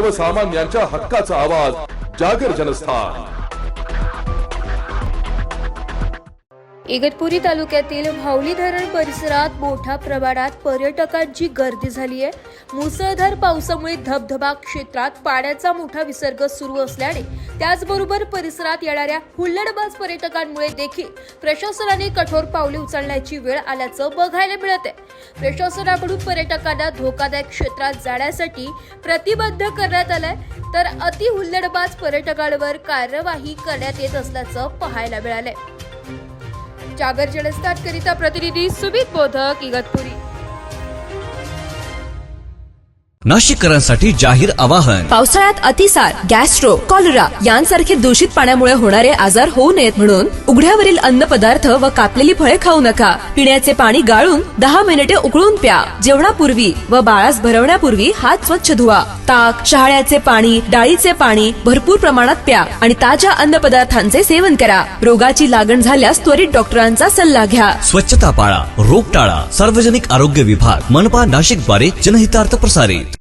सर्वसामान्यांच्या हक्काचा आवाज जागर जनस्थान। इगतपुरी तालुक्यातील भावली धरण परिसरात मोठ्या प्रमाणात पर्यटकांची गर्दी झाली आहे। मुसळधार पावसामुळे धबधबा क्षेत्रात पाण्याचा मोठा विसर्ग सुरू असल्याने त्याचबरोबर परिसरात येणाऱ्या हुल्लडबाज पर्यटकांमुळे देखील प्रशासनाने कठोर पावले उचलण्याची वेळ आल्याचं बघायला मिळत आहे। प्रशासनाकडून पर्यटकांना धोकादायक क्षेत्रात जाण्यासाठी प्रतिबंध करण्यात आलाय, तर अति हुल्लडबाज पर्यटकांवर कार्यवाही करण्यात येत असल्याचं पाहायला मिळालंय। जागर जनस्थान करिता प्रतिनिधी सुमित बोधक, इगतपुरी। नाशिककरांसाठी जाहीर आवाहन। पावसाळ्यात अतिसार, गॅस्ट्रो, कॉलरा यांसारखे दूषित पाण्यामुळे होणारे आजार होऊ नयेत म्हणून उघड्यावरील अन्नपदार्थ व कापलेली फळे खाऊ नका। पिण्याचे पाणी गाळून 10 मिनिटे उकळून प्या। जेवणापूर्वी व बाळास भरवण्यापूर्वी हात स्वच्छ धुवा। ताक, शहाळ्याचे पाणी, डाळीचे पाणी भरपूर प्रमाणात प्या आणि ताज्या अन्नपदार्थांचे सेवन करा। रोगाची लागण झाल्यास त्वरित डॉक्टरांचा सल्ला घ्या। स्वच्छता पाळा, रोग टाळा। सार्वजनिक आरोग्य विभाग, मनपा नाशिक द्वारे जनहितार्थ प्रसारित।